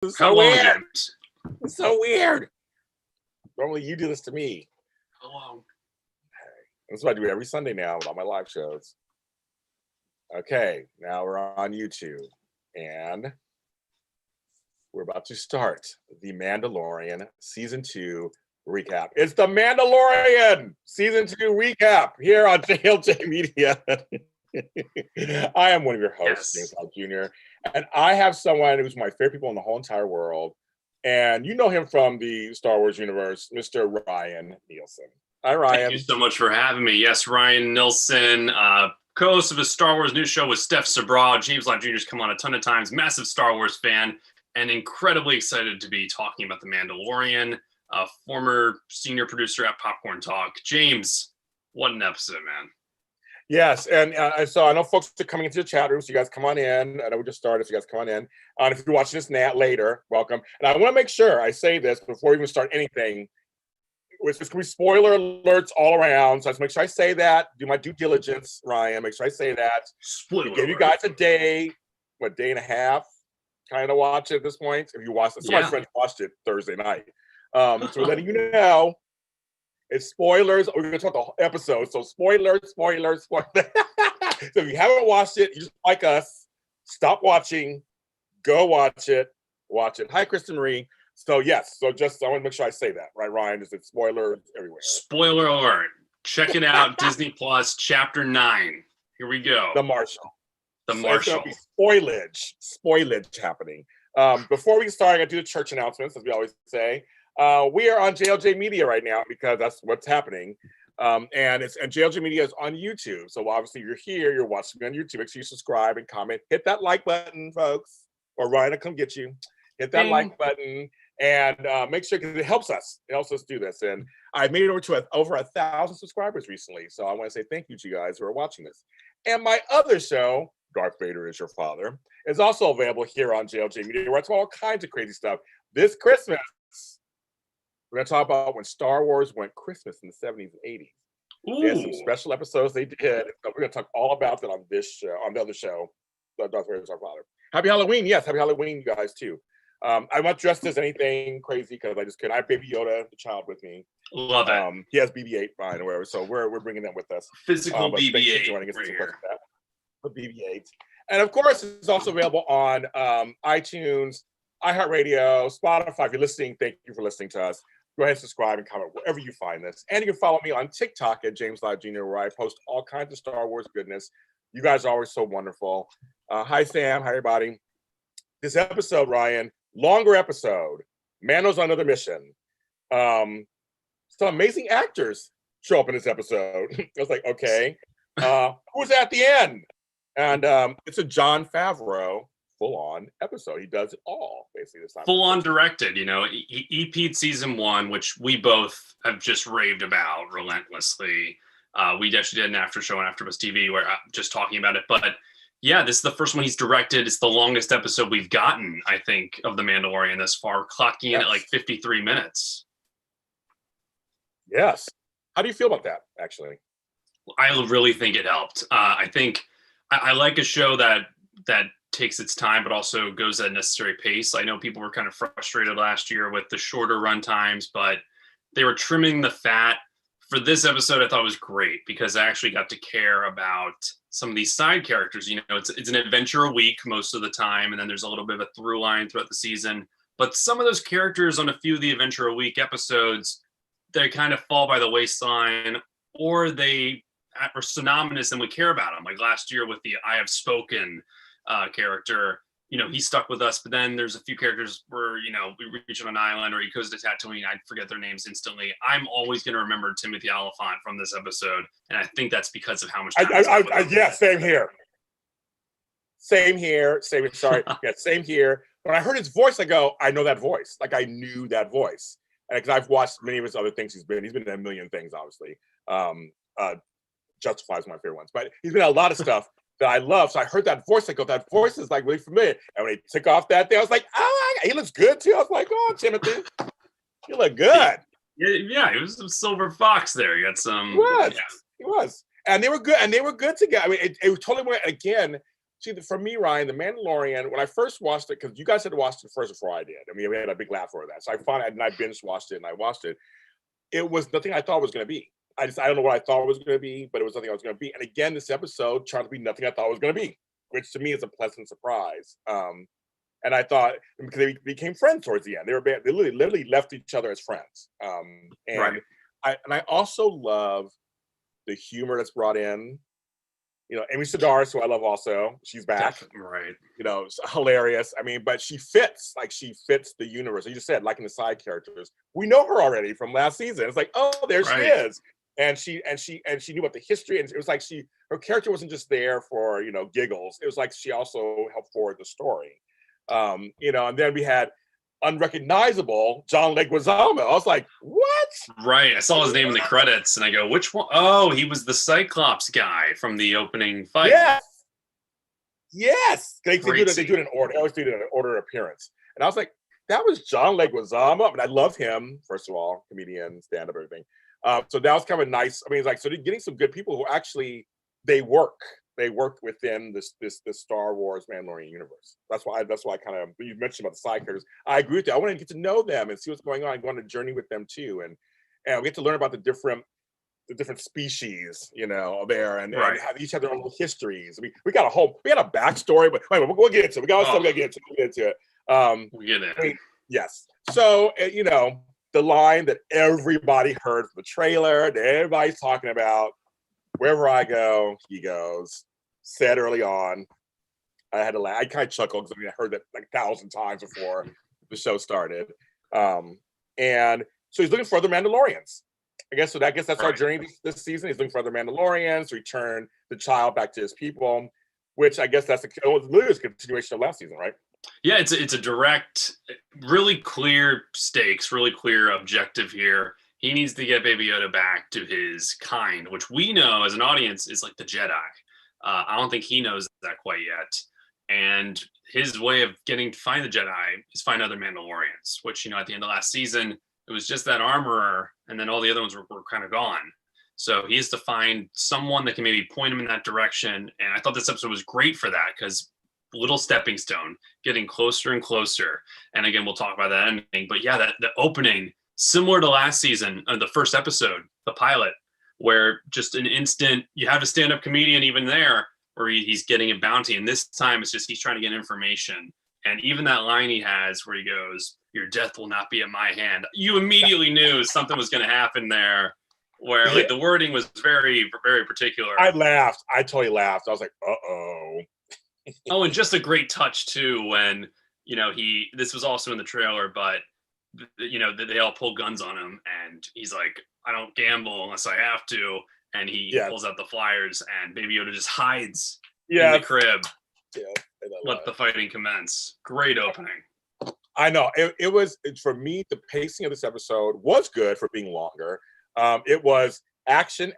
This is How so long, weird. James? It's so weird. Normally you do this to me. How long? That's what I do every Sunday now with all my live shows. Okay, now we're on YouTube. And we're about to start the Mandalorian Season 2 recap. It's the Mandalorian Season 2 recap here on JLJ Media. I am one of your hosts, James Lott Jr., and I have someone who's my favorite people in the whole entire world. And you know him from the Star Wars universe, Mr. Ryan Nilsen. Hi, Ryan. Thank you so much for having me. Yes, Ryan Nilsen, co-host of a Star Wars news show with Steph Sabra. James Lott Jr.'s come on a ton of times. Massive Star Wars fan, and incredibly excited to be talking about The Mandalorian. Former senior producer at Popcorn Talk. James, what an episode, man. Yes, and so I know folks are coming into the chat room, so you guys come on in. I know we just started, so you guys come on in. And if you're watching this later, welcome. And I want to make sure I say this before we even start anything. It's going to be spoiler alerts all around, so I just make sure I say that. Do my due diligence, Ryan. Make sure I say that. Spoiler Give you guys a day and a half, kind of watch it at this point. If you watched it, some of my friends watched it Thursday night. So we're letting you know. It's spoilers. We're going to talk the whole episode. So spoilers. So if you haven't watched it, you just like us, stop watching, go watch it. Hi, Kristen Marie. So yes, so just I want to make sure I say that, right, Ryan? Is it spoilers everywhere? Spoiler alert. Check it out, Disney Plus, Chapter 9. Here we go. The Marshal. The Marshal. It's going to be spoilage happening. Before we start, I got to do the church announcements, as we always say. We are on JLJ Media right now because that's what's happening. And JLJ Media is on YouTube. So obviously you're here, you're watching me on YouTube. Make sure you subscribe and comment. Hit that like button, folks. Or Ryan will come get you. Hit that like button and make sure, because it helps us. It helps us do this. And I made it over 1,000 subscribers recently. So I want to say thank you to you guys who are watching this. And my other show, Darth Vader is Your Father, is also available here on JLJ Media, where it's all kinds of crazy stuff. This Christmas, we're going to talk about when Star Wars went Christmas in the 70s and 80s. There's some special episodes they did. So we're going to talk all about that on this show, on the other show, Darth Vader is Our Father. Happy Halloween. Yes, happy Halloween, you guys, too. I'm not dressed as anything crazy because I just couldn't. I have Baby Yoda, the child, with me. Love it. He has BB-8 fine or whatever, so we're bringing them with us. Physical BB-8 joining us right here. The BB-8. And of course, it's also available on iTunes, iHeartRadio, Spotify. If you're listening, thank you for listening to us. Go ahead and subscribe and comment wherever you find this. And you can follow me on TikTok at James Lott Jr., where I post all kinds of Star Wars goodness. You guys are always so wonderful. Hi, Sam. Hi, everybody. This episode, Ryan, longer episode. Mando's on another mission. Some amazing actors show up in this episode. I was like, okay. Who's at the end? And it's a Jon Favreau full-on episode. He does it all, basically, this time. Full-on directed, you know. He EP'd season 1, which we both have just raved about relentlessly. We actually did an after show on AfterBuzz TV where I'm just talking about it. But yeah, this is the first one he's directed. It's the longest episode we've gotten, I think, of The Mandalorian thus far, clocking in at like 53 minutes. Yes. How do you feel about that, actually? I really think it helped. I think I like a show that takes its time, but also goes at a necessary pace. I know people were kind of frustrated last year with the shorter run times, but they were trimming the fat. For this episode, I thought it was great because I actually got to care about some of these side characters. You know, it's an adventure a week most of the time, and then there's a little bit of a through line throughout the season. But some of those characters on a few of the adventure a week episodes, they kind of fall by the waistline, or they are synonymous and we care about them. Like last year with the I Have Spoken character, you know, he stuck with us, but then there's a few characters where, you know, we reach on an island or he goes to Tatooine, I'd forget their names instantly. I'm always going to remember Timothy Oliphant from this episode, and I think that's because of how much time yeah, same here. Same here. Sorry. Yeah, same here. When I heard his voice, I go, I know that voice. Like I knew that voice. And because I've watched many of his other things he's been in a million things, obviously. Justifies my favorite ones. But he's been in a lot of stuff that I love. So I heard that voice. I go, that voice is like really familiar. And when he took off that thing, I was like, oh, he looks good too. I was like, oh, Timothy, you look good. Yeah, he was some silver fox there. You got some. He was. And they were good. And they were good together. I mean, it totally went again. See, for me, Ryan, The Mandalorian, when I first watched it, because you guys had watched it first before I did. I mean, we had a big laugh over that. So I binge watched it and I watched it. It was nothing I thought it was going to be. I don't know what I thought it was going to be, but it was nothing I was going to be. And again, this episode turned to be nothing I thought it was going to be, which to me is a pleasant surprise. And I thought, because they became friends towards the end, they literally left each other as friends. And Right. I also love the humor that's brought in. Amy Sedaris, who I love also, she's back. Right. It's hilarious. I mean, but she fits the universe. You just said, like in the side characters, we know her already from last season. It's like, oh, there she is. And she knew about the history. And it was like her character wasn't just there for, giggles. It was like she also helped forward the story. And then we had unrecognizable John Leguizamo. I was like, what? Right. I saw his name in the credits and I go, which one? Oh, he was the Cyclops guy from the opening fight. Yes. They do it in order. They always do it in an order of appearance. And I was like, that was John Leguizamo. I mean, I love him, first of all, comedian, stand-up, everything. So that was kind of nice. I mean, it's like, so they're getting some good people who actually, they worked within this Star Wars Mandalorian universe. That's why I kind of, you mentioned about the side characters. I agree with you. I want to get to know them and see what's going on, go on a journey with them too. And we get to learn about the different species, there, and have each have their own little histories. I mean, we got a backstory, but wait, we'll get into it. We got to get into it. We'll get in. I mean, yes. So, the line that everybody heard from the trailer, that everybody's talking about, wherever I go, he goes, said early on. I had to laugh. I kind of chuckled because I heard that like 1,000 times before the show started. And so he's looking for other Mandalorians. I guess that's our journey this season. He's looking for other Mandalorians to return the child back to his people, which I guess that's a continuation of last season, right? Yeah, it's a direct, really clear stakes, really clear objective here. He needs to get Baby Yoda back to his kind, which we know as an audience is like the Jedi. I don't think he knows that quite yet. And his way of getting to find the Jedi is find other Mandalorians, which, at the end of last season, it was just that armorer, and then all the other ones were kind of gone. So he has to find someone that can maybe point him in that direction. And I thought this episode was great for that, because little stepping stone, getting closer and closer. And again, we'll talk about that ending. But yeah, the opening, similar to last season, the first episode, the pilot, where just an instant, you have a stand-up comedian even there, where he's getting a bounty. And this time it's just he's trying to get information. And even that line he has where he goes, "Your death will not be at my hand." You immediately knew something was going to happen there, where like the wording was very, very particular. I laughed. I totally laughed. I was like, uh-oh. Oh, and just a great touch too when, this was also in the trailer, but, they all pull guns on him and he's like, "I don't gamble unless I have to." And he pulls out the flyers and Baby Yoda just hides in the crib. Yeah. Let the fighting commence. Great opening. I know. It's for me, the pacing of this episode was good for being longer. It was action,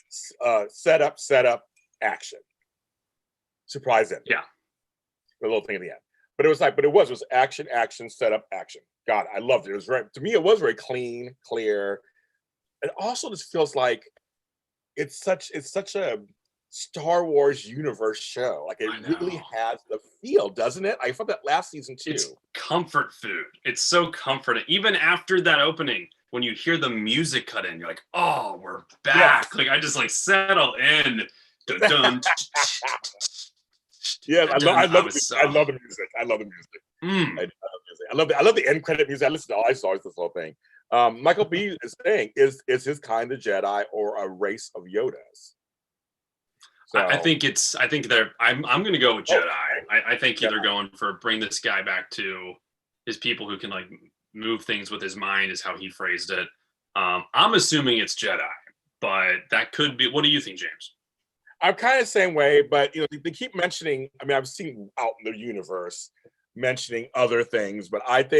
setup, action. Surprise ending. Yeah. The little thing at the end. But it was action, setup, action. God, I loved it. It was to me, it was very clean, clear. And also this feels like it's such a Star Wars universe show. Like it really has the feel, doesn't it? I felt that last season too. It's comfort food. It's so comforting. Even after that opening, when you hear the music cut in, you're like, "Oh, we're back." Like I just settle in. Dun, dun, yeah, I love the music. I love the music. I love the music. I love the end credit music. I listened to all I saw this whole thing. Michael B is saying, is his kind of Jedi or a race of Yodas? So, I think I'm going to go with Jedi. I think they're going for bring this guy back to his people who can move things with his mind, is how he phrased it. I'm assuming it's Jedi, but that could be. What do you think, James? I'm kind of the same way, but they keep mentioning. I mean, I've seen out in the universe mentioning other things, but I'm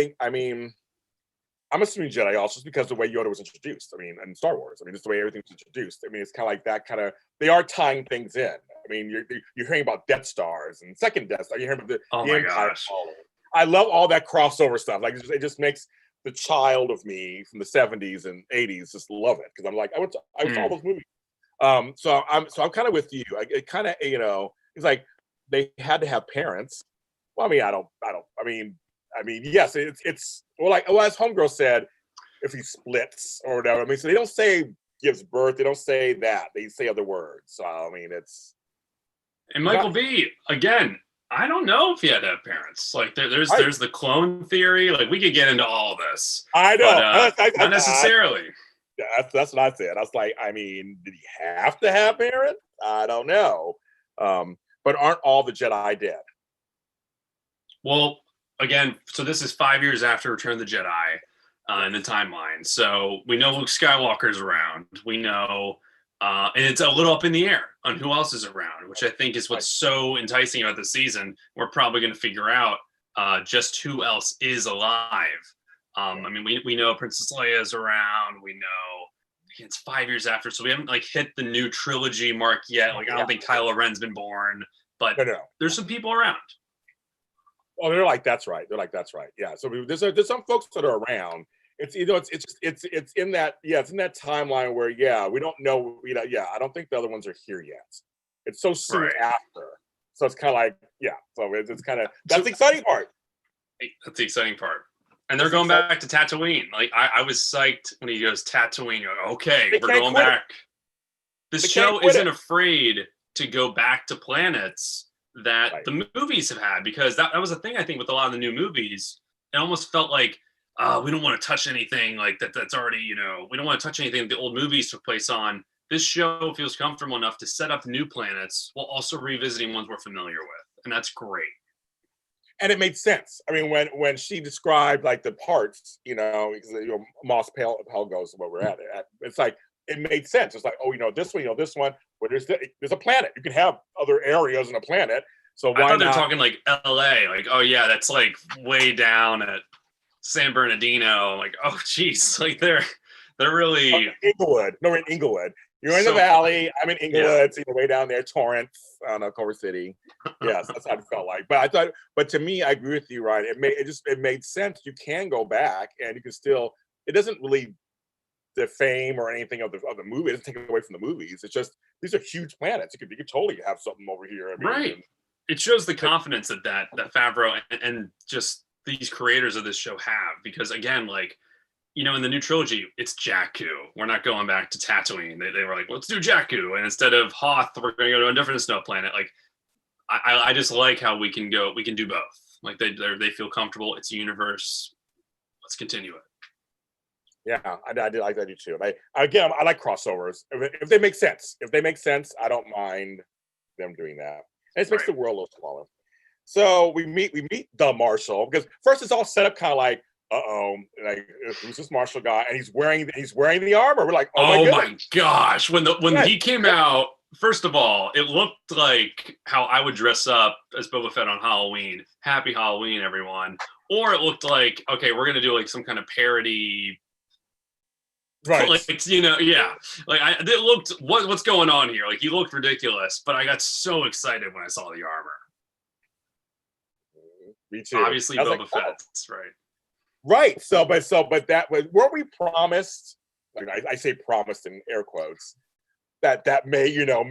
assuming Jedi also, just because the way Yoda was introduced. I mean, in Star Wars, just the way everything's introduced. I mean, it's kind of like that kind of. They are tying things in. I mean, you're hearing about Death Stars and second Death Star. You're hearing about the Empire falling. I love all that crossover stuff. Like it just makes the child of me from the 70s and 80s just love it, because I'm like, I saw those movies. So I'm kind of with you. It kind of, He's like, they had to have parents. Well, I mean, yes, it's well, like, well, as Homegirl said, if he splits or whatever. I mean, so they don't say gives birth. They don't say that. They say other words. So I mean, it's. And Michael B. Again, I don't know if he had to have parents. Like there's the clone theory. Like we could get into all this. I know, but, not necessarily. That's what I said. I was like, I mean, did he have to have parents? I don't know. But aren't all the Jedi dead? Well, again, so this is 5 years after Return of the Jedi in the timeline. So we know Luke Skywalker's around. We know, and it's a little up in the air on who else is around, which I think is what's so enticing about the season. We're probably going to figure out just who else is alive. I mean, we know Princess Leia is around. We know it's 5 years after, so we haven't like hit the new trilogy mark yet. Like I don't think Kylo Ren's been born, but there's some people around. Oh, they're like, that's right. They're like, that's right. Yeah. So there's some folks that are around. It's it's in that it's in that timeline where we don't know. I don't think the other ones are here yet. It's so soon after, so it's kind of like So it's kind of that's the exciting part. That's the exciting part. And they're going back to Tatooine. Like I was psyched when he goes Tatooine. You're like, okay, we're going back. This show isn't afraid to go back to planets that the movies have had, because that was a thing I think with a lot of the new movies. It almost felt like we don't want to touch anything like that's already, we don't want to touch anything that the old movies took place on. This show feels comfortable enough to set up new planets while also revisiting ones we're familiar with, and that's great. And it made sense. I mean, when she described like the parts, because Mos Pelgo is where we're at. It's like it made sense. It's like, this one, where there's a planet. You can have other areas in a planet. So why I thought not? They're talking like L.A. Like, oh yeah, that's like way down at San Bernardino. Like, oh geez, like they're really Inglewood. No, we're in Inglewood. You're in the valley. I'm in Inglewood. So way down there, Torrance, Culver City. Yes, that's how it felt like. But to me, I agree with you, Ryan. It made sense. You can go back, and you can still. It doesn't really defame or anything of the movie. It doesn't take away from the movies. It's just these are huge planets. You could totally have something over here. I mean, right. It shows the confidence that Favreau and just these creators of this show have, because again, like. In the new trilogy, it's Jakku. We're not going back to Tatooine. They were like, let's do Jakku. And instead of Hoth, we're going to go to a different snow planet. Like, I just like how we can do both. Like, they feel comfortable. It's a universe. Let's continue it. Yeah, I do like that too. I like crossovers. If they make sense. I don't mind them doing that. And it makes the world a little smaller. So we meet the Marshal, because first it's all set up kind of like, like who's this Marshal guy? And he's wearing the armor. We're like, oh my gosh! When he came out, first of all, it looked like how I would dress up as Boba Fett on Halloween. Happy Halloween, everyone! Or it looked like, okay, we're gonna do like some kind of parody. Right. Like, Like it looked what's going on here? Like he looked ridiculous, but I got so excited when I saw the armor. Me too. Obviously, Boba Fett's right. Right. But that was, were we promised? Like I say promised in air quotes. That may I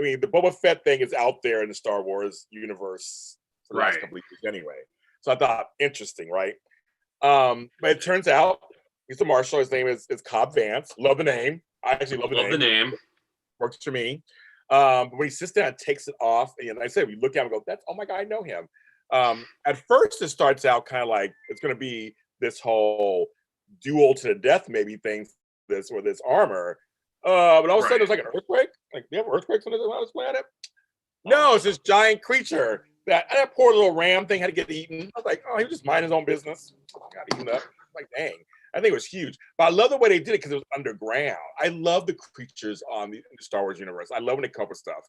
mean, the Boba Fett thing is out there in the Star Wars universe for the last couple of years anyway. So I thought interesting, right? But it turns out he's the Marshal. His name is Cobb Vanth. Love the name. I actually love the name. Works for me. But when he sits down and takes it off, and I said, we look at him and go, oh my God, I know him. At first, it starts out kind of like it's going to be this whole duel to the death, maybe thing. This armor, but all of a sudden there's like an earthquake. Like they have earthquakes on this planet. No, it's this giant creature that poor little ram thing had to get eaten. I was like, oh, he was just minding his own business. Got eaten up. Like, dang. I think it was huge, but I love the way they did it because it was underground. I love the creatures in the Star Wars universe. I love when they cover stuff.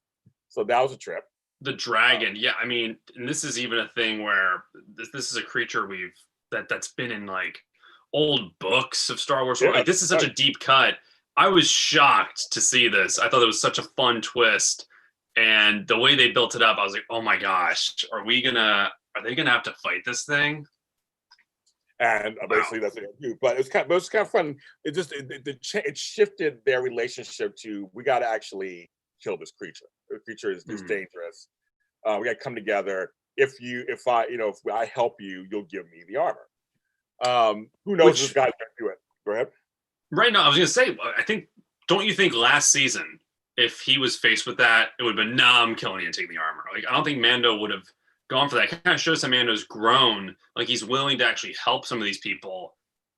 So that was a trip. The dragon, I mean, and this is even a thing where this is a creature that's been in like old books of Star Wars. Like this is such a deep cut. I was shocked to see this. I thought it was such a fun twist, and the way they built it up, I was like, oh my gosh, are they gonna have to fight this thing? And basically that's what they do. But it was kind of fun. It shifted their relationship to, we got to actually kill this creature. creature is dangerous. We got to come together. If I help you, you'll give me the armor. Who knows if this guy's gonna do it? Go ahead. Right now, I was gonna say, don't you think last season, if he was faced with that, it would have been, nah, I'm killing you and taking the armor. Like, I don't think Mando would have gone for that. It kind of shows how Mando's grown. Like, he's willing to actually help some of these people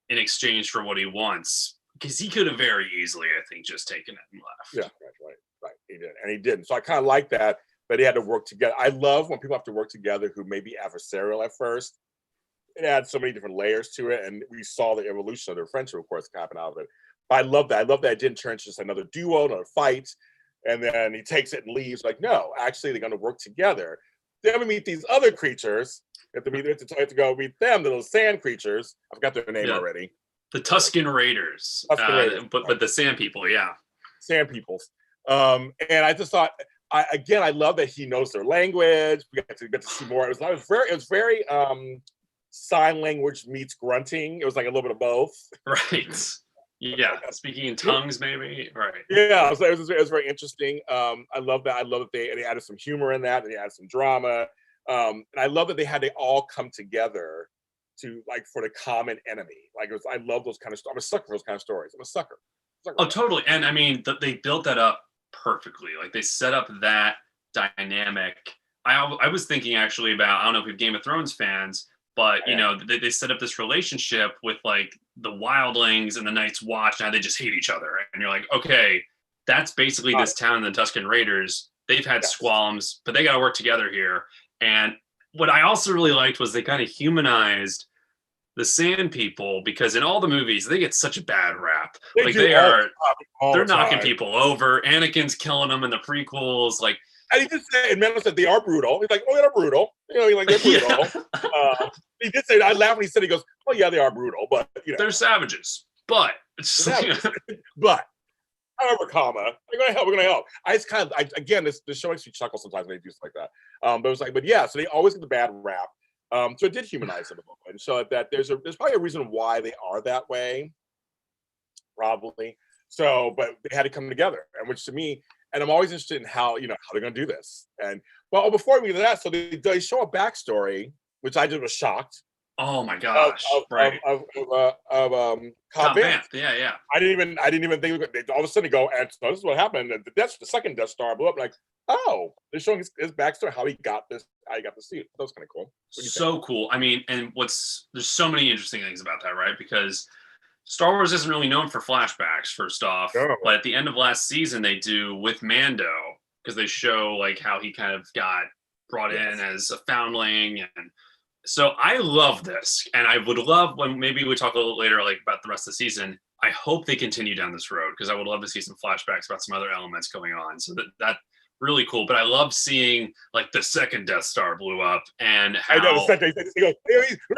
in exchange for what he wants. Because he could have very easily, I think, just taken it and left. Yeah, right. He did, and he didn't. So I kind of like that he had to work together. I love when people have to work together who may be adversarial at first. It adds so many different layers to it, and we saw the evolution of their friendship, of course, happen out of it. But I love that. I love that it didn't turn into just another duo, another fight, and then he takes it and leaves. Like, no, actually, they're going to work together. Then we meet these other creatures. We have to go meet them, the little sand creatures. I forgot their name already. The Tusken Raiders. But the Sand People, yeah. Sand Peoples. And I just thought, I love that he knows their language. We get to see more. It was very sign language meets grunting. It was like a little bit of both. Right. Yeah. Speaking in tongues, maybe. Right. Yeah. It was very interesting. I love that. I love that they added some humor in that. They added some drama. And I love that they all come together for the common enemy. I love those kind of stories. I'm a sucker for those kind of stories. I'm a sucker. Oh, totally. And I mean, they built that up perfectly. Like, they set up that dynamic. I was thinking actually about, I don't know if you're Game of Thrones fans, but they set up this relationship with like the wildlings and the Night's Watch. Now they just hate each other, and you're like, okay, that's basically this town and the Tusken Raiders. They've had squalms, but they got to work together here. And what I also really liked was they kind of humanized the Sand People, because in all the movies they get such a bad rap. They're knocking people over. Anakin's killing them in the prequels. Like, and he did say, and Mando said they are brutal. He's like, oh, they're brutal. They're brutal. He did say, I laughed when he said, he goes, oh yeah, they are brutal, but they're savages. But but however, we're gonna help. We're gonna help. Again, this show makes me chuckle sometimes when they do stuff like that. But it was like, but yeah, so they always get the bad rap. So it did humanize them a little bit, and so that there's probably a reason why they are that way, probably. So, but they had to come together, and which to me, and I'm always interested in how they're going to do this. And well, before we get to that, so they show a backstory, which I just was shocked. Oh my gosh! Of Cobb Vanth. Yeah. I didn't even think all of a sudden they go, and so this is what happened. And the second Death Star blew up. Like, oh, they're showing his backstory, how he got this, how he got to see it. That was kind of cool. So cool. I mean, and there's so many interesting things about that, right? Because Star Wars isn't really known for flashbacks, first off. No. But at the end of last season, they do with Mando, because they show like how he kind of got brought in as a foundling. And so I love this. And I would love, when maybe we talk a little later like about the rest of the season, I hope they continue down this road, because I would love to see some flashbacks about some other elements going on. So that really cool. But I love seeing like the second Death Star blew up, and how I know the second. He goes,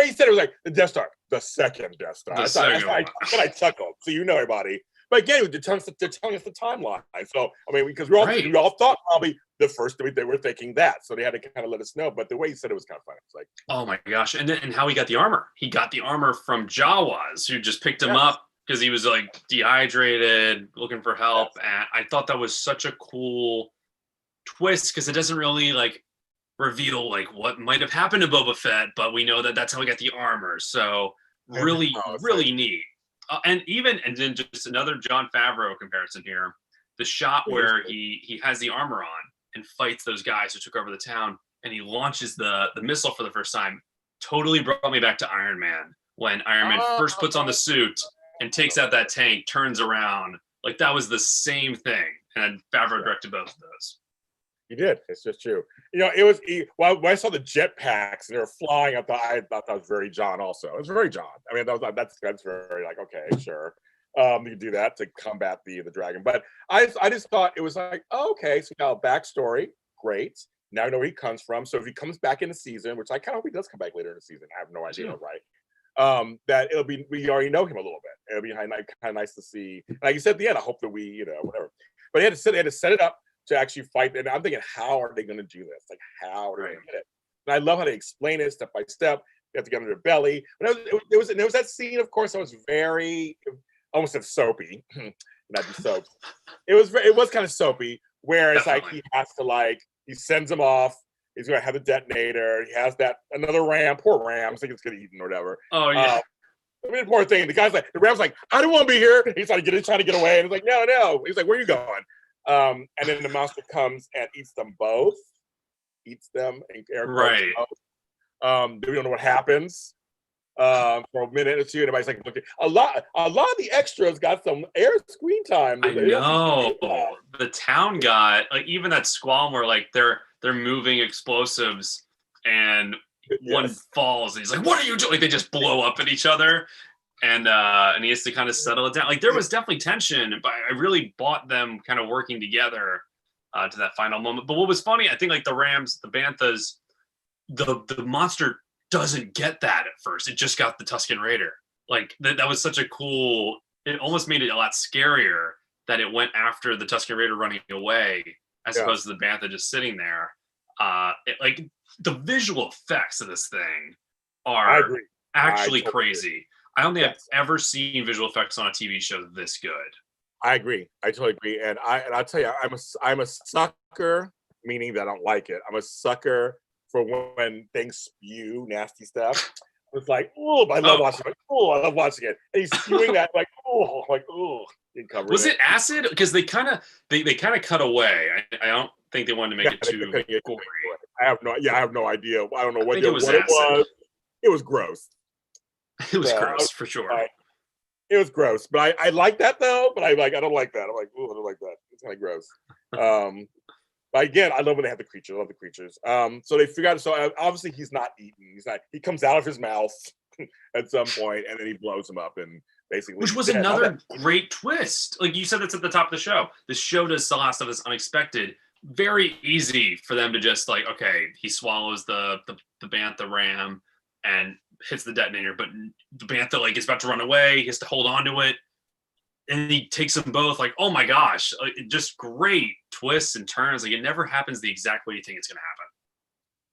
he said it was like the Death Star, the second Death Star. I chuckled. So everybody. But again, they're telling us the timeline. So I mean, because we all thought probably the first they were thinking that, so they had to kind of let us know. But the way he said it was kind of funny. It's like, oh my gosh, and how he got the armor. He got the armor from Jawas, who just picked him up because he was like dehydrated, looking for help. And I thought that was such a cool twist, because it doesn't really like reveal like what might have happened to Boba Fett, but we know that that's how he got the armor. So really neat. And then just another Jon Favreau comparison here, the shot where he has the armor on and fights those guys who took over the town, and he launches the missile for the first time, totally brought me back to Iron Man, when Iron Man first puts on the suit and takes out that tank, turns around. Like, that was the same thing. And Favreau directed both of those. He did. It's just true. It was when I saw the jetpacks and they were flying up, I thought that was very John. Also, it was very John. I mean, that's very like, okay, sure, you can do that to combat the dragon. But I just thought it was like, okay, so we got a backstory. Great. Now I know where he comes from. So if he comes back in the season, which I kind of hope he does come back later in the season, I have no idea, right? That we already know him a little bit. It'll be kind of nice to see. Like you said at the end, I hope that we, whatever. But they had to set it up to actually fight. And I'm thinking, how are they going to do this? Like, how are they going to get it? And I love how they explain it step by step. They have to get under their belly. But there was that scene, of course, that was very, almost said soapy. Not be soap. It was kind of soapy, where it's like Definitely. he sends him off. He's gonna have the detonator. He has that another ram, poor ram. I think it's gonna eaten or whatever. Oh yeah. I mean, poor thing. The ram's like, I don't want to be here. He's trying to get away, and he's like, no. He's like, where are you going? And then the monster comes and eats them both. Eats them in air quotes. Right. We don't know what happens for a minute or two. And everybody's like, looking. A lot of the extras got some air screen time. I know. The town got like even that squall where like they're moving explosives and one falls and he's like, what are you doing? Like they just blow up at each other. And he has to kind of settle it down. Like there was definitely tension, but I really bought them kind of working together to that final moment. But what was funny, I think like the Rams, the Banthas, the monster doesn't get that at first. It just got the Tusken Raider. Like that was such a cool. It almost made it a lot scarier that it went after the Tusken Raider running away as opposed to the Bantha just sitting there. Like the visual effects of this thing are actually crazy. Agree. I don't think I've ever seen visual effects on a TV show this good. I agree. I totally agree. And I'll tell you, I'm a sucker, meaning that I don't like it. I'm a sucker for when things spew nasty stuff. It's like, oh, I love watching it. Oh, I love watching it. And he's spewing that like, oh. Was it acid? Because they kind of cut away. I don't think they wanted to make it too gory. I have no idea. I don't know what it was. It was gross. It was gross for sure. It was gross, but I like that though. But I don't like that. I'm like, oh, I don't like that. It's kind of gross. But again, I love when they have the creatures. I love the creatures. So they figure out. So obviously he's not eaten. He's not. He comes out of his mouth at some point, and then he blows him up, and basically. Which was another great twist. Like you said, that's at the top of the show. The show does a lot of stuff that's unexpected. Very easy for them to just like, okay, he swallows the Bantha ram and hits the detonator, but the Bantha like is about to run away. He has to hold on to it, and he takes them both. Like, oh my gosh, like, just great twists and turns. Like it never happens the exact way you think it's going to happen.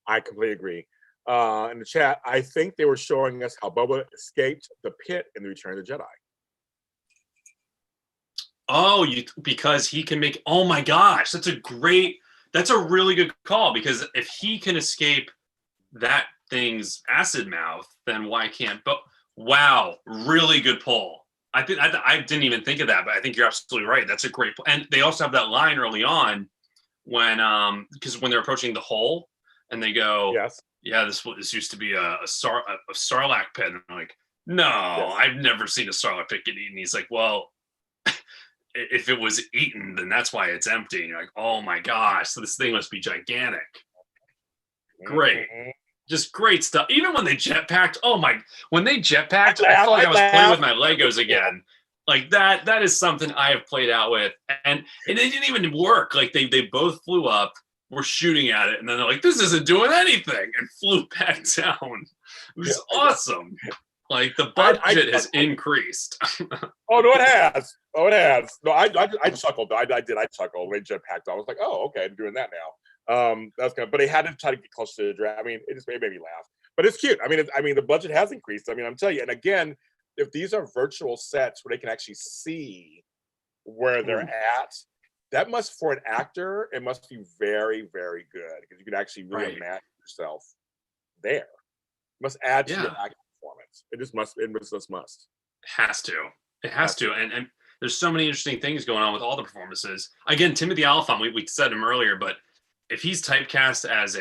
I completely agree. In the chat, I think they were showing us how Boba escaped the pit in the Return of the Jedi. Oh, because he can make. Oh my gosh, that's a really good call. Because if he can escape that thing's acid mouth, then why can't? But wow, really good pull. I didn't even think of that, but I think you're absolutely right. That's a great pull. And they also have that line early on when because when they're approaching the hole and they go, this used to be a sarlacc pit. And I'm like, no, I've never seen a sarlacc pit get eaten. He's like, well, if it was eaten, then that's why it's empty. And you're like, oh my gosh, so this thing must be gigantic. Great. Just great stuff. Even when they jetpacked, when they jetpacked, I felt like I was playing with my Legos again. Like that is something I have played out with. And it didn't even work. Like they both flew up, were shooting at it, and then they're like, this isn't doing anything, and flew back down. It was awesome. Like the budget has increased. Oh no, it has. No, I chuckled. I chuckled when they jetpacked. I was like, oh, okay, I'm doing that now. That's good. But they had to try to get close to the draft. I mean, it made me laugh. But it's cute. I mean, the budget has increased. I mean, I'm telling you. And again, if these are virtual sets where they can actually see where they're at, that must, for an actor, it must be very, very good because you can actually really imagine yourself there. It must add to your acting performance. It just must. It has to. And there's so many interesting things going on with all the performances. Again, Timothy Olyphant, we said him earlier, but if he's typecast as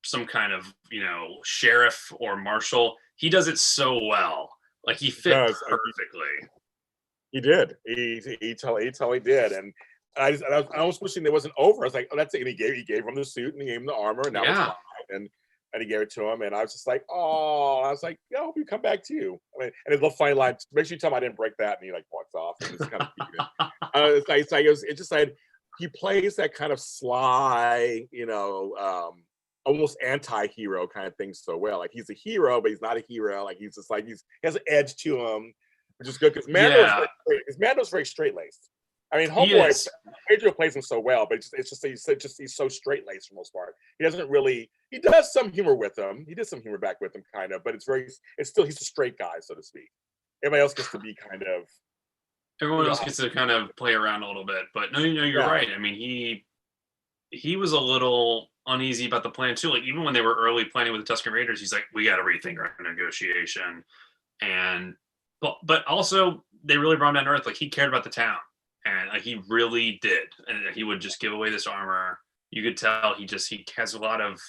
some kind of sheriff or marshal, he does it so well. Like he fit perfectly. He did. He totally did. And I was wishing it wasn't over. I was like, oh, that's it. And he gave him the suit and he gave him the armor, and that was fine. And he gave it to him, and I was just like, oh, I was like, I hope you come back too. I mean, and it's the fine line. Make sure you tell him I didn't break that, and he like walks off. And it's kind of it's just like he plays that kind of sly, almost anti-hero kind of thing so well. Like he's a hero, but he's not a hero. Like he's just like he has an edge to him, which is good because Mando's very straight-laced. I mean, Homeboy, Pedro plays him so well, but it's just he's so straight-laced for the most part. He does some humor with him. He did some humor back with him, kind of, but it's still he's a straight guy, so to speak. Everybody else gets to be kind of. Everyone else gets to kind of play around a little bit. But no, you're right. I mean, he was a little uneasy about the plan too. Like even when they were early planning with the Tusken Raiders, he's like, we got to rethink our negotiation. And but also they really brought him down to earth. Like he cared about the town, and like he really did. And he would just give away this armor. You could tell he has a lot of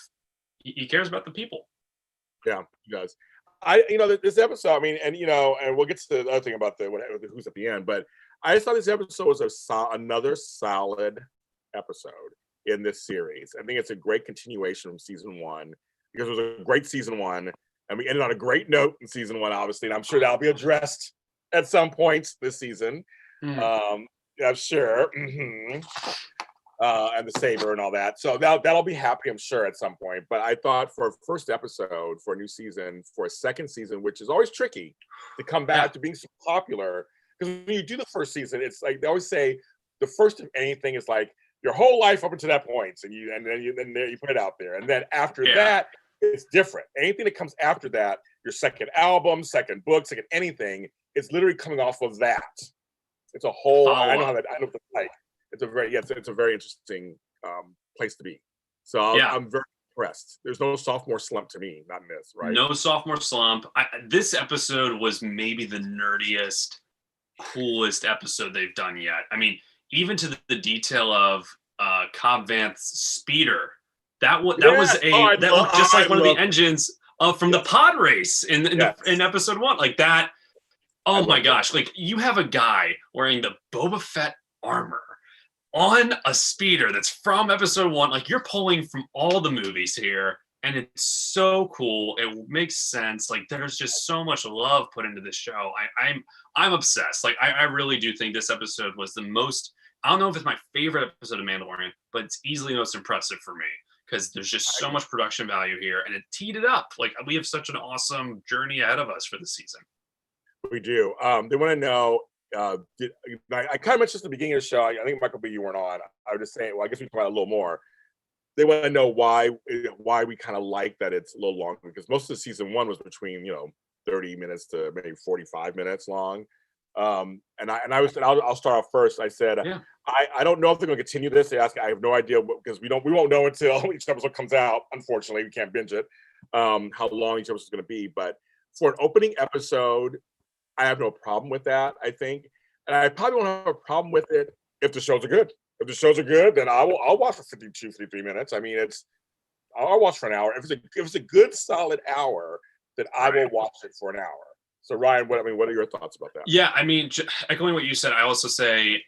he cares about the people. Yeah, he does. This episode. I mean, and and we'll get to the other thing about the who's at the end. But I just thought this episode was another solid episode in this series. I think it's a great continuation from season 1 because it was a great season 1, and we ended on a great note in season 1, obviously. And I'm sure that'll be addressed at some points this season. I'm sure. And the saber and all that. So that'll be happening, I'm sure, at some point. But I thought for a first episode for a new season, for a second season, which is always tricky to come back to being so popular, because when you do the first season, it's like they always say the first of anything is like your whole life up until that point, and then you put it out there, and then after that it's different. Anything that comes after that, your second album, second book, second anything, it's literally coming off of that. It's a whole. I know what it's like. It's a very interesting place to be. So I'm very impressed. There's no sophomore slump to me, not in this, right? No sophomore slump. This episode was maybe the nerdiest, coolest episode they've done yet. I mean, even to the detail of Cobb Vanth's speeder. That was just like one of the engines from the pod race in episode 1. Like that. Oh my gosh! Like you have a guy wearing the Boba Fett armor on a speeder that's from episode 1. Like you're pulling from all the movies here, and it's so cool. It makes sense. Like there's just so much love put into this show. I'm obsessed. Like I really do think this episode was the most. I don't know if it's my favorite episode of Mandalorian, but it's easily the most impressive for me because there's just so much production value here, and it teed it up. Like we have such an awesome journey ahead of us for the season. We do. They want to know. I kind of mentioned at the beginning of the show. I think Michael B, you weren't on. I was just saying. Well, I guess we can talk about it a little more. They want to know why we kind of like that it's a little long, because most of the season 1 was between 30 minutes to maybe 45 minutes long. I'll start off first. I said I don't know if they're going to continue this. They ask. I have no idea because we won't know until each episode comes out. Unfortunately, we can't binge it. How long each episode is going to be, but for an opening episode, I have no problem with that, I think. And I probably won't have a problem with it if the shows are good. If the shows are good, then I'll watch for 52, 53 minutes. I mean, I'll watch for an hour. If it's a good, solid hour, then I will watch it for an hour. So Ryan, what are your thoughts about that? Yeah, I mean, echoing what you said, I also say,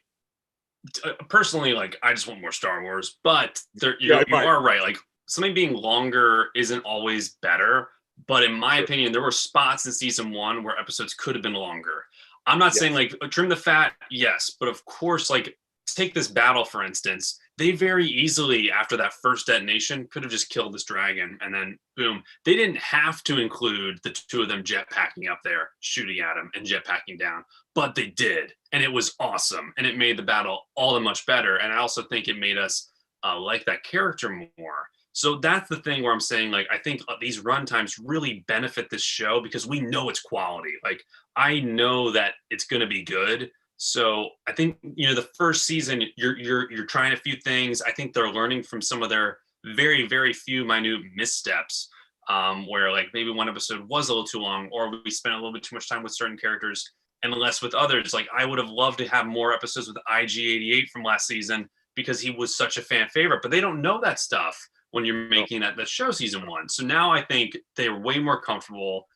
personally, like, I just want more Star Wars. But you are right. Like, something being longer isn't always better. But in my opinion, there were spots in season 1 where episodes could have been longer. I'm not saying like trim the fat, yes, but of course, like take this battle for instance. They very easily, after that first detonation, could have just killed this dragon, and then boom. They didn't have to include the 2 of them jetpacking up there, shooting at him and jetpacking down, but they did, and it was awesome, and it made the battle all the much better. And I also think it made us like that character more. So that's the thing where I'm saying, like, I think these runtimes really benefit this show because we know it's quality. Like, I know that it's going to be good. So I think, the first season, you're trying a few things. I think they're learning from some of their very, very few minute missteps, where like maybe one episode was a little too long, or we spent a little bit too much time with certain characters and less with others. Like I would have loved to have more episodes with IG-88 from last season because he was such a fan favorite, but they don't know that stuff when you're making that show season 1. So now I think they're way more comfortable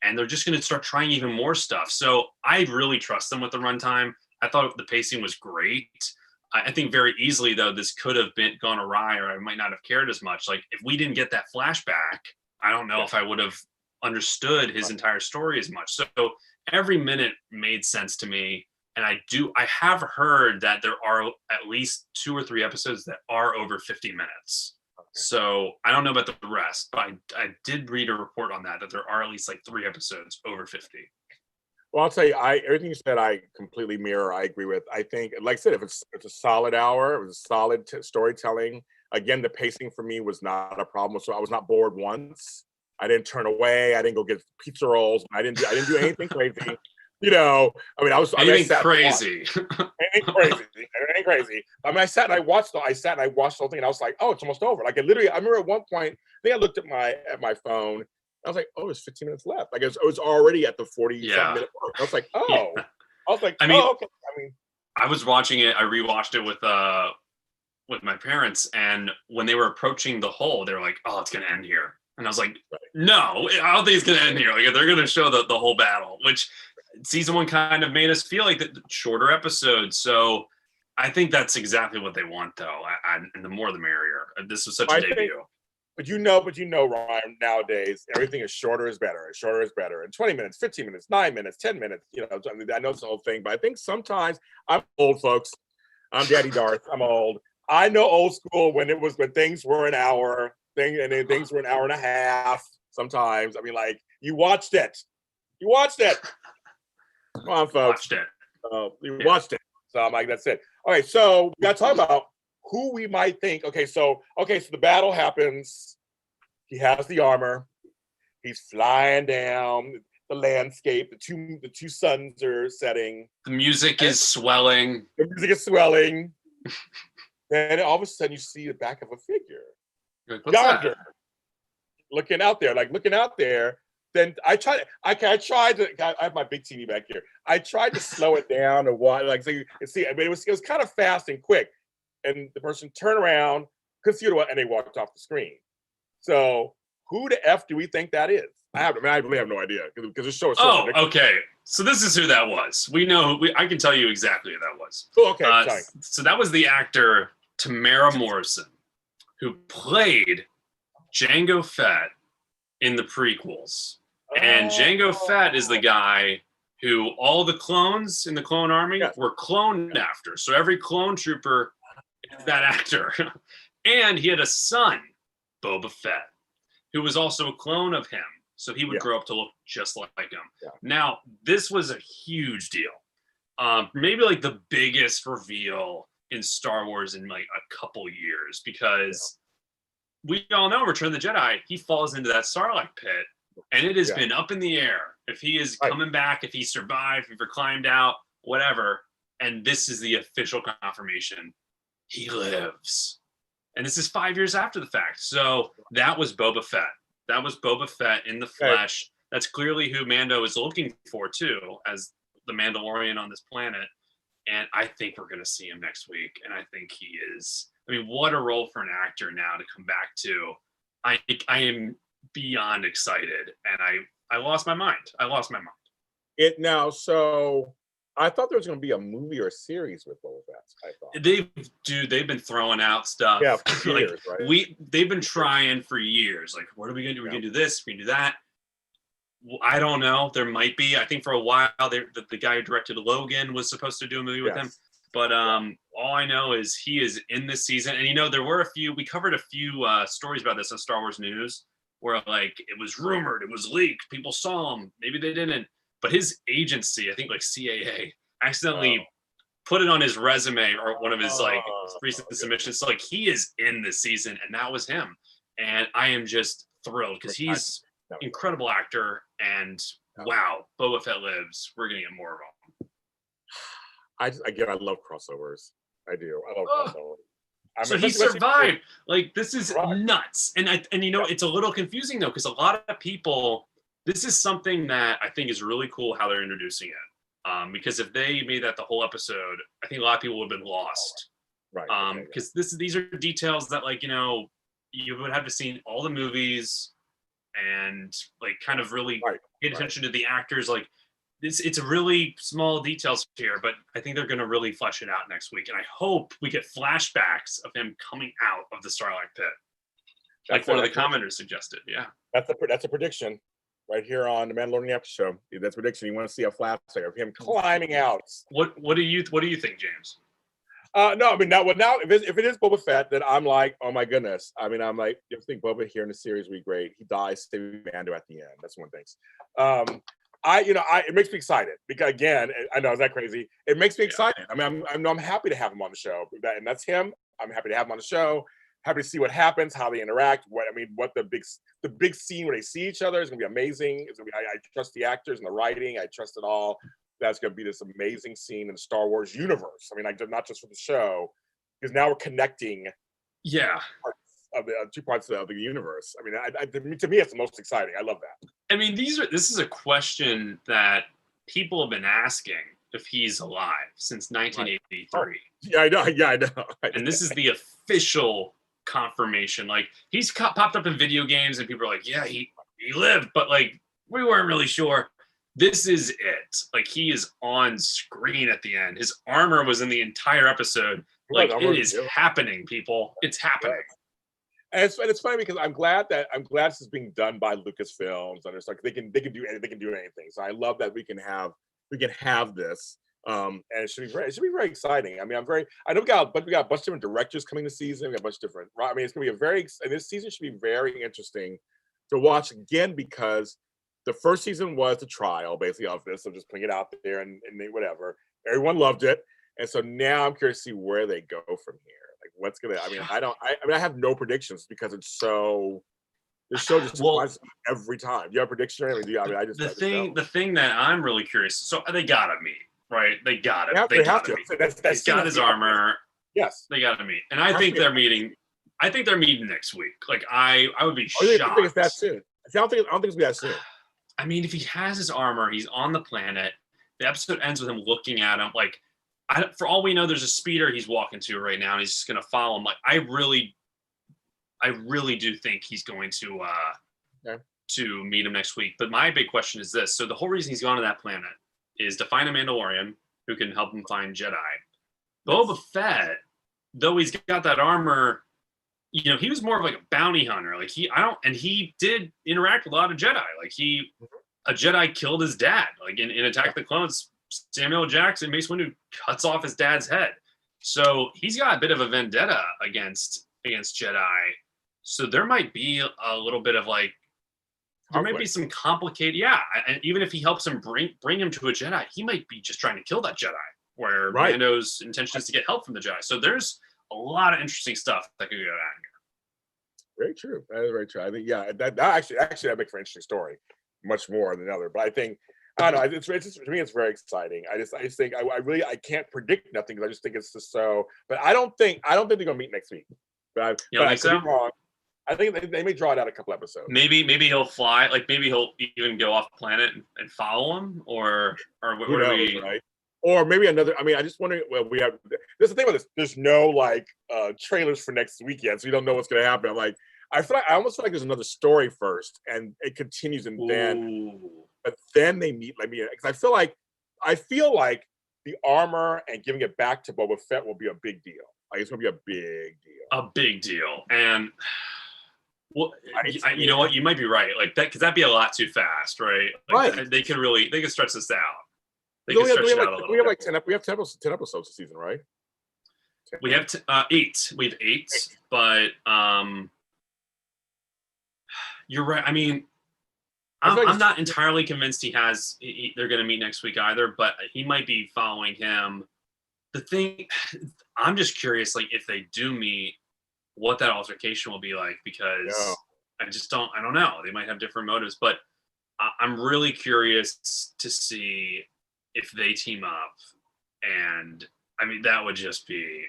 and they're just going to start trying even more stuff. So I really trust them with the runtime. I thought the pacing was great. I think very easily though, this could have gone awry, or I might not have cared as much. Like if we didn't get that flashback, I don't know if I would have understood his entire story as much. So every minute made sense to me. And I have heard that there are at least 2 or 3 episodes that are over 50 minutes. So I don't know about the rest, but I did read a report on that there are at least like 3 episodes over 50. Well, I'll tell you, everything you said, I completely mirror. I agree with. I think, like I said, if it's a solid hour, it was solid storytelling. Again, the pacing for me was not a problem. So I was not bored once. I didn't turn away. I didn't go get pizza rolls. I didn't do anything crazy. You know, I mean, I Anything sat crazy. anything crazy, anything crazy. I mean, I sat and I watched the whole thing, and I was like, oh, it's almost over. Like, I remember at one point, I think I looked at my phone. I was like, oh, there's 15 minutes left. Like, it was already at the 40 something minute mark. I was like, Yeah. oh, I was like, I mean, oh, okay. I mean, I was watching it. I rewatched it with my parents, and when they were approaching the hole, they were like, "Oh, it's gonna end here," and I was like, right. "No, I don't think it's gonna end here. Like, they're gonna show the whole battle," which season one kind of made us feel like the shorter episodes. So I think that's exactly what they want, though. And the more, the merrier. This was such a debut. But Ryan, nowadays everything is shorter is better. Shorter is better. And 20 minutes, 15 minutes, 9 minutes, 10 minutes. You know, I mean, I know it's the whole thing, but I think sometimes I'm old, folks. I'm Daddy Darth. I'm old. I know old school when things were an hour and then things were an hour and a half. Sometimes, I mean, like you watched it. Come on, folks. Watched it. Watched it. So I'm like, that's it. All right, so we got to talk about who we might think. Okay, so the battle happens. He has the armor. He's flying down the landscape. The two suns are setting. The music is swelling. Then all of a sudden you see the back of a figure. What's yonder, that? looking out there. Then I tried to. I have my big TV back here. I tried to slow it down or what, like so you see. I mean, it was kind of fast and quick, and the person turned around, couldn't see it, and they walked off the screen. So who the F do we think that is? I really have no idea because the show is so ridiculous. Okay. So this is who that was. We know. I can tell you exactly who that was. Oh, okay. So that was the actor Tamara Morrison, who played Jango Fett in the prequels. And Jango Fett is the guy who all the clones in the clone army were cloned after. So every clone trooper is that actor. And he had a son, Boba Fett, who was also a clone of him. So he would grow up to look just like him. Yeah. Now, this was a huge deal. Maybe like the biggest reveal in Star Wars in like a couple years, because we all know Return of the Jedi, he falls into that Sarlacc pit, and it has been up in the air if he is coming back, if he survived, if he climbed out, whatever. And this is the official confirmation. He lives. And this is 5 years after the fact. So that was Boba Fett. That was Boba Fett in the flesh. That's clearly who Mando is looking for, too, as the Mandalorian on this planet. And I think we're going to see him next week. And I think he is. I mean, what a role for an actor now to come back to. I am beyond excited. And I lost my mind. So I thought there was going to be a movie or a series with Boba Fett. I thought they've been throwing out stuff. Yeah, for years, right? They've been trying for years. Like, what are we going to do? We're going to do this. We're going to do that. I don't know. There might be. I think for a while, the guy who directed Logan was supposed to do a movie with him. But all I know is he is in this season. And, there were we covered a few stories about this on Star Wars News, where like it was rumored, it was leaked, people saw him, maybe they didn't. But his agency, I think like CAA, accidentally put it on his resume or one of his recent submissions. So like he is in this season, and that was him. And I am just thrilled because he's an incredible actor. And wow, Boba Fett lives. We're gonna get more of him. I love crossovers. I do. I love crossovers. So he survived. Like, this is nuts. And it's a little confusing though, because a lot of people, this is something that I think is really cool how they're introducing it. Because if they made that the whole episode, I think a lot of people would have been lost. Right. Because these are details that you would have to see all the movies and like kind of really pay attention to the actors. Like it's a really small details here, but I think they're going to really flesh it out next week. And I hope we get flashbacks of him coming out of the Sarlacc pit. Like one of the commenters suggested. Yeah. That's a prediction right here on the Mandalorian After Show. That's a prediction. You want to see a flashback of him climbing out. What do you think, James? No, I mean now if it is Boba Fett, then I'm like, oh my goodness. I mean, I'm like, I think Boba here in the series would be great. He dies, saving Mando at the end. That's one thing. It makes me excited because again, I know, is that crazy? It makes me excited. I mean, I'm happy to have him on the show, and that's him. I'm happy to have him on the show. Happy to see what happens, how they interact. What the big scene where they see each other is gonna be amazing. It's gonna be. I trust the actors and the writing. I trust it all. that's going to be this amazing scene in the Star Wars universe. I mean, like not just for the show, because now we're connecting Yeah. of the two parts of the universe. I mean, to me, it's the most exciting. I love that. I mean, this is a question that people have been asking if he's alive since 1983. Oh, yeah, I know. Yeah, I know. And this is the official confirmation. Like he's popped up in video games, and people are like, "Yeah, he lived," but like we weren't really sure. This is it. Like he is on screen at the end. His armor was in the entire episode. Like it is happening, people. It's happening. And it's funny because I'm glad this is being done by Lucasfilms, and it's like they can do anything. So I love that we can have this, and it should be very exciting. I mean, I know we got a bunch of different directors coming this season. We got a bunch of different. I mean, it's gonna be this season should be very interesting to watch again, because the first season was the trial basically of this, so just putting it out there and whatever. Everyone loved it, and so now I'm curious to see where they go from here. Like what's gonna? I mean, I have no predictions because it's so. This show just surprises me every time. Do you have a prediction? I mean, the thing that I'm really curious. So they gotta meet, right? They gotta meet. He's got his armor. Yes, they gotta meet, and I think they're meeting. I think they're meeting next week. Like I would be shocked. I think it's that soon. I don't think it's gonna be that soon. I mean, if he has his armor, he's on the planet. The episode ends with him looking at him. Like, for all we know, there's a speeder he's walking to right now, and he's just gonna follow him. Like, I really do think he's going to meet him next week. But my big question is this: so the whole reason he's gone to that planet is to find a Mandalorian who can help him find Jedi. Boba Fett, though he's got that armor, you know, he was more of like a bounty hunter. Like he did interact with a lot of Jedi. Like a Jedi killed his dad. Like in Attack of the Clones, Samuel Jackson, Mace Windu cuts off his dad's head. So he's got a bit of a vendetta against Jedi. So there might be a little bit of like, there might be some complicated, and even if he helps him bring him to a Jedi, he might be just trying to kill that Jedi, where Mando's intention is to get help from the Jedi. So there's a lot of interesting stuff that could go down here. Very true. That is very true. I think that actually that makes for an interesting story, much more than other. But I think I don't know. It's to me, it's very exciting. I just think I can't predict nothing because I just think it's just so. But I don't think they're gonna meet next week. But I could be wrong. I think they may draw it out a couple episodes. Maybe he'll fly. Like maybe he'll even go off planet and follow him, or what would we? Right? Or maybe another. I mean, I just wondering. Well, we have. There's the thing about this. There's no like trailers for next week yet, so you don't know what's going to happen. I'm like, I almost feel like there's another story first, and it continues, and but then they meet. Like me, because I feel like the armor and giving it back to Boba Fett will be a big deal. Like it's going to be a big deal. A big deal, and. Well, you know what? You might be right. Like that, because that'd be a lot too fast, right? Like right. They could stretch this out. We have like 10 episodes this season, right? 10. We have 8. We have 8, but you're right. I mean, I'm not entirely convinced they're going to meet next week either, but he might be following him. The thing, I'm just curious, like if they do meet, what that altercation will be like, because I don't know. They might have different motives, but I'm really curious to see if they team up. And I mean, that would just be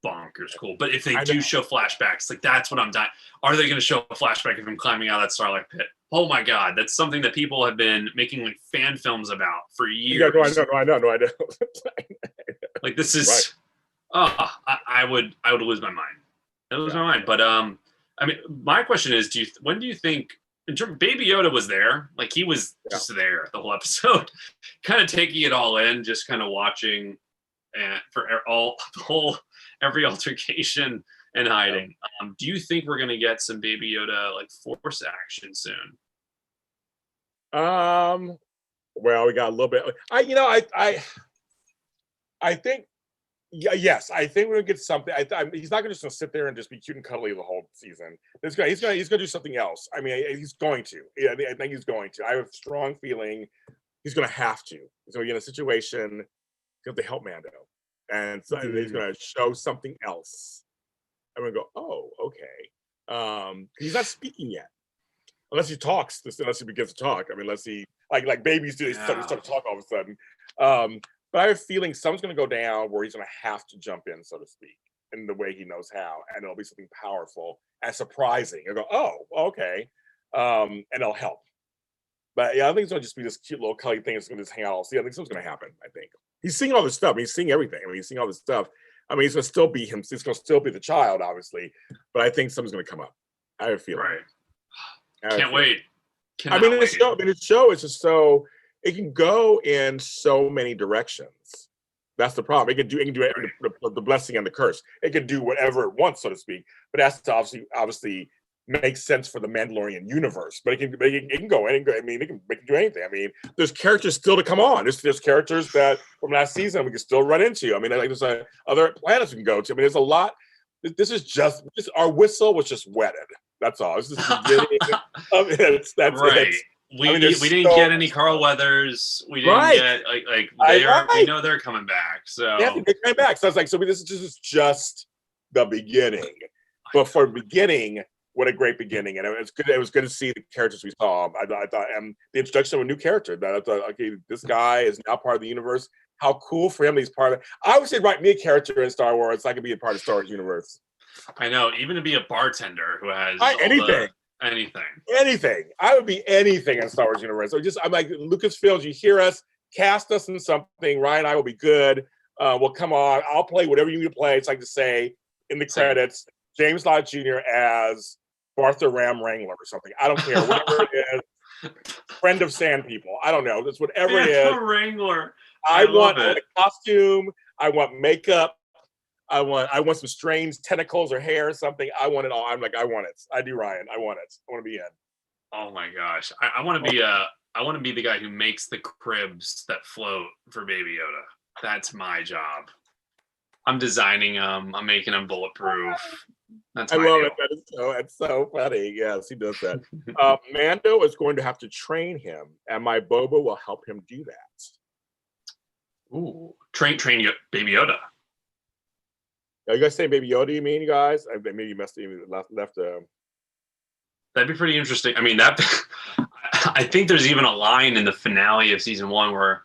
bonkers cool. But if they do show flashbacks, like that's what I'm dying. Are they going to show a flashback of him climbing out of that Starlight pit? Oh my God, that's something that people have been making like fan films about for years. Yeah, I know. Like this is, I would lose my mind. That was my mind. But I mean, my question is, when do you think Baby Yoda was there? Like he was just there the whole episode, kind of taking it all in, just kind of watching, and for every altercation and hiding. Do you think we're gonna get some Baby Yoda like Force action soon? Well, we got a little bit. I think. Yes, I think we're gonna get something. He's not gonna just sit there and just be cute and cuddly the whole season. He's gonna do something else. I mean, he's going to. Yeah, I think he's going to. I have a strong feeling he's gonna have to. He's gonna be in a situation to help Mando, and so he's gonna show something else. I'm gonna go, oh, okay. He's not speaking yet. unless he talks, unless he begins to talk. I mean, unless he like babies do, they start to talk all of a sudden. But I have a feeling something's going to go down where he's going to have to jump in, so to speak, in the way he knows how, and it'll be something powerful and surprising. I'll go, oh, okay, and it'll help. But yeah, I think it's going to just be this cute little cuddly thing that's going to just hang out all season. I think something's going to happen. I think he's seeing all this stuff. I mean, he's seeing everything. I mean, he's seeing all this stuff. I mean, he's going to still be him. He's going to still be the child, obviously. But I think something's going to come up. I have a feeling. Right. Can't wait. I mean, the show is just so, it can go in so many directions. That's the problem. It can do the blessing and the curse. It can do whatever it wants, so to speak. But that's to obviously make sense for the Mandalorian universe. But it can go in and go. I mean, it can do anything. I mean, there's characters still to come on. There's characters that from last season we can still run into. I mean, like there's other planets we can go to. I mean, there's a lot. This is just our whistle was just wetted. That's all. This is the beginning of it. That's right. It. We didn't get any Carl Weathers. We didn't get we know they're coming back. So yeah, they're coming back. So I was like, so this is just the beginning. But for the beginning, what a great beginning. And it was good. It was good to see the characters we saw. I thought, and the introduction of a new character. That I thought, okay, this guy is now part of the universe. How cool for him that he's part of it. I would say write me a character in Star Wars so I could be a part of Star Wars universe. I know, even to be a bartender who has anything. I would be anything in Star Wars universe. So I'm like, Lucasfilm, you hear us, cast us in something. Ryan and I will be good. Well, come on, I'll play whatever you need to play. It's like to say in the credits, James Lott Jr. as Bartha Ram Wrangler or something. I don't care, whatever it is. Friend of Sand People. I don't know. It's whatever it is. Wrangler. I want a costume. I want makeup. I want some strange tentacles or hair or something. I want it all. I'm like, I want it. I do, Ryan. I want it. I want to be in. Oh my gosh. I want to be the guy who makes the cribs that float for Baby Yoda. That's my job. I'm designing them. I'm making them bulletproof. That's my love deal. it. That's so funny. Yes, he does that. Mando is going to have to train him, and my Boba will help him do that. Ooh, train Baby Yoda. Are you guys saying Baby Yoda? You mean, you guys? Maybe you must have left. That'd be pretty interesting. I mean, that. I think there's even a line in the finale of season 1 where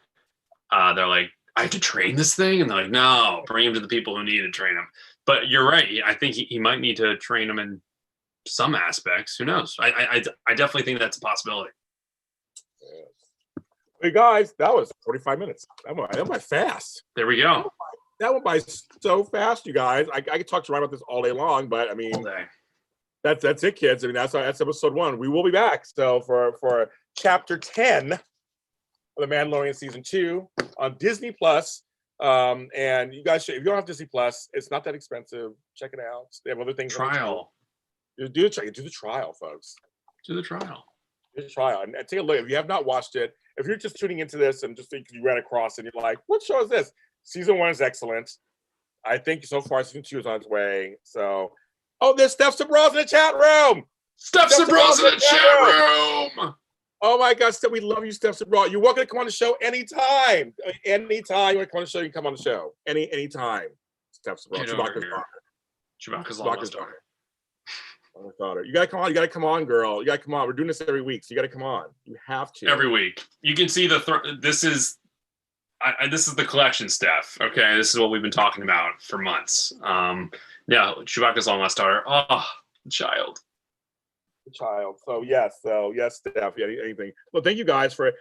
they're like, "I have to train this thing," and they're like, "No, bring him to the people who need to train him." But you're right. I think he might need to train him in some aspects. Who knows? I definitely think that's a possibility. Hey guys, that was 45 minutes. That went fast. There we go. That went by so fast, you guys. I could talk to Ryan about this all day long, but I mean, that's it, kids. I mean, that's episode 1. We will be back. So for chapter 10 of the Mandalorian season 2 on Disney Plus. And you guys should, if you don't have Disney Plus, it's not that expensive. Check it out. They have other things. Trial. Do the trial, folks. Do the trial. Do the trial and take a look. If you have not watched it, if you're just tuning into this and just think you ran across and you're like, what show is this? Season 1 is excellent. I think so far season 2 is on its way. So, there's Steph Sabros in the chat room. Steph Sabros in the chat room. Oh my God, Steph, we love you, Steph Sabros. You're welcome to come on the show anytime. Anytime you want to come on the show, you can come on the show. Anytime. Steph Sabros. Chewbacca's daughter. Daughter. You gotta come on. You gotta come on, girl. You gotta come on. We're doing this every week, so you gotta come on. You have to. Every week. You can see this is the collection, Steph. Okay, this is what we've been talking about for months. Chewbacca's long lost daughter. Oh, the child. So yes, Steph. Yeah, anything. Well, thank you guys for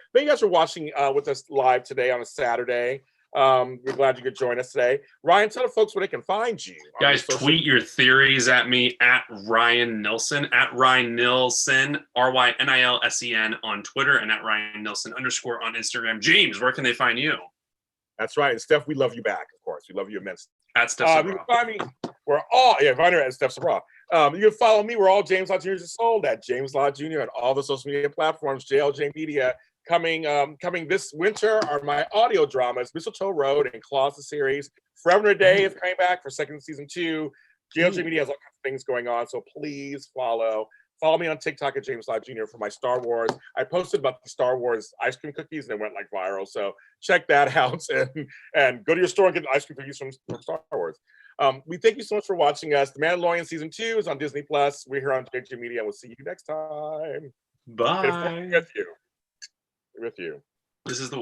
watching with us live today on a Saturday. We're glad you could join us today. Ryan, tell the folks where they can find you. Guys, tweet your theories at me at Ryan Nilsen, RYNILSEN on Twitter, and at Ryan Nilsen _ on Instagram. James, where can they find you? That's right. And Steph, we love you back, of course. We love you immensely. At Steph Sabra. You can find me. Find her at Steph Sabra. You can follow me. We're all James Lott Jr. is sold at James Lott Jr. on all the social media platforms. JLJ Media. Coming this winter are my audio dramas, Mistletoe Road and Claws the series. Forever and a Day is coming back for second season 2. JLJ Media has all kinds of things going on, so please follow. Follow me on TikTok at James Lott Jr. for my Star Wars. I posted about the Star Wars ice cream cookies and it went like viral. So check that out and go to your store and get ice cream cookies from Star Wars. We thank you so much for watching us. The Mandalorian season 2 is on Disney Plus. We're here on JLJ Media. We'll see you next time. Bye. With you. With you. This is the